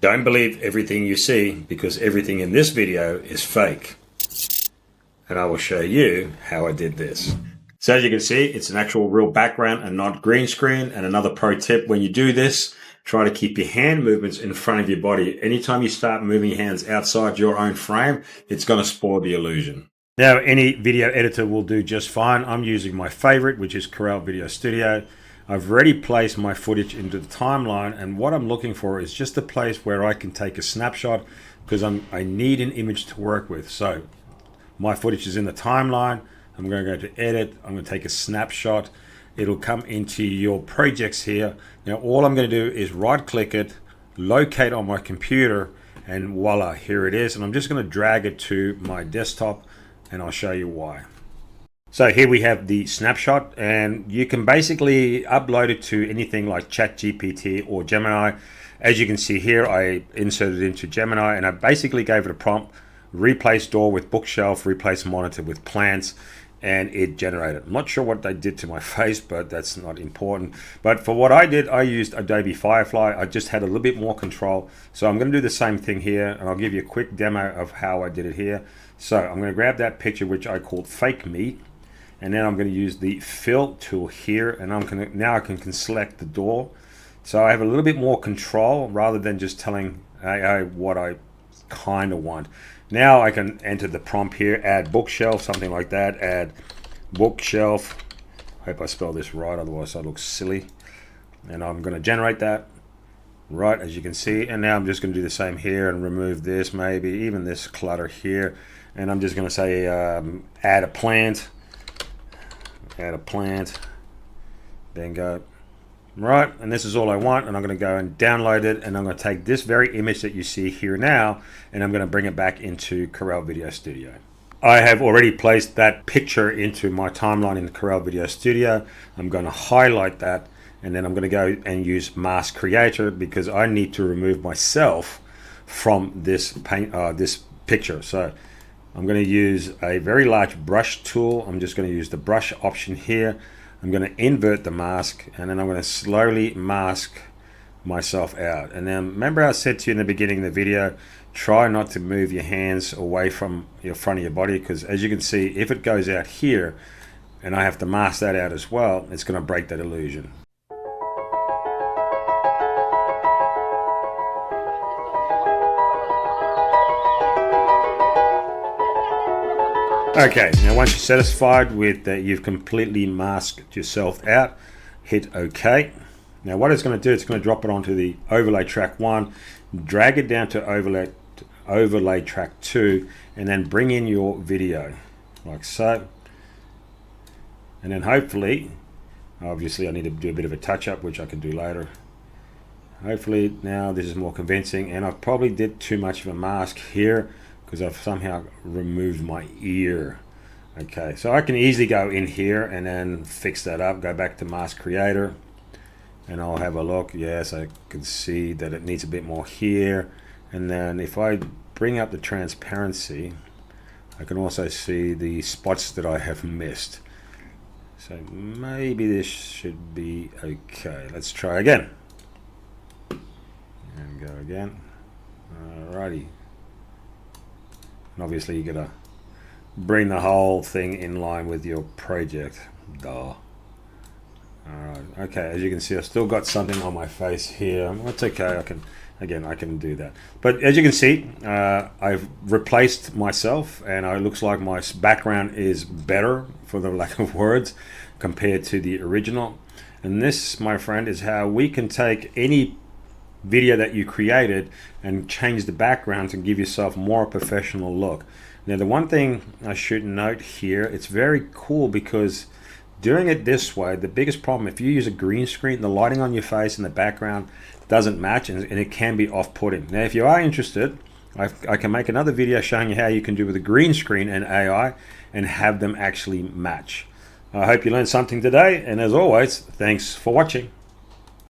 Don't believe everything you see, because everything in this video is fake. And I will show you how I did this. So as you can see, it's an actual real background and not green screen. And another pro tip, when you do this, try to keep your hand movements in front of your body. Anytime you start moving your hands outside your own frame, it's going to spoil the illusion. Now, any video editor will do just fine. I'm using my favorite, which is Corel VideoStudio. I've already placed my footage into the timeline, and what I'm looking for is just a place where I can take a snapshot, because I need an image to work with. So my footage is in the timeline. I'm going to go to edit. I'm going to take a snapshot. It'll come into your projects here. Now all I'm going to do is right click it, locate on my computer, and voila, here it is. And I'm just going to drag it to my desktop, and I'll show you why. So here we have the snapshot, and you can basically upload it to anything like ChatGPT or Gemini. As you can see here, I inserted it into Gemini, and I basically gave it a prompt: replace door with bookshelf, replace monitor with plants, and it generated. I'm not sure what they did to my face, but that's not important. But for what I did, I used Adobe Firefly. I just had a little bit more control. So I'm going to do the same thing here, and I'll give you a quick demo of how I did it here. So I'm going to grab that picture, which I called Fake Me. And then I'm going to use the fill tool here, and now I can select the door. So I have a little bit more control rather than just telling AI what I kind of want. Now I can enter the prompt here, add bookshelf, something like that, add bookshelf. I hope I spell this right, otherwise I look silly. And I'm going to generate that, right, as you can see. And now I'm just going to do the same here and remove this, maybe even this clutter here. And I'm just going to say add a plant. Add a plant, then go right, and this is all I want, and I'm going to go and download it, and I'm going to take this very image that you see here now, and I'm going to bring it back into Corel VideoStudio. I have already placed that picture into my timeline in Corel VideoStudio. I'm going to highlight that, and then I'm going to go and use Mask Creator, because I need to remove myself from this picture. So I'm going to use a very large brush tool. I'm just going to use the brush option here. I'm going to invert the mask, and then I'm going to slowly mask myself out. And then remember I said to you in the beginning of the video, try not to move your hands away from your front of your body, because as you can see, if it goes out here and I have to mask that out as well, it's going to break that illusion. Okay, now once you're satisfied with that, you've completely masked yourself out, hit OK. Now what it's going to do, it's going to drop it onto the overlay track 1, drag it down to overlay track 2, and then bring in your video like so. And then hopefully, obviously I need to do a bit of a touch up, which I can do later. Hopefully now this is more convincing, and I probably did too much of a mask here, because I've somehow removed my ear. Okay, so I can easily go in here and then fix that up, go back to Mask Creator, and I'll have a look. Yes, I can see that it needs a bit more here. And then if I bring up the transparency, I can also see the spots that I have missed. So maybe this should be okay. Let's try again. And go again. Alrighty. And obviously you gotta bring the whole thing in line with your project. Duh. Alright, okay, as you can see, I've still got something on my face here. That's okay, I can do that. But as you can see, I've replaced myself, and it looks like my background is better, for the lack of words, compared to the original. And this, my friend, is how we can take any video that you created and change the background to give yourself more professional look. Now the one thing I should note here, it's very cool, because doing it this way, the biggest problem, if you use a green screen, the lighting on your face and the background doesn't match, and it can be off-putting. Now if you are interested, I can make another video showing you how you can do with a green screen and AI and have them actually match. I hope you learned something today, and as always, thanks for watching.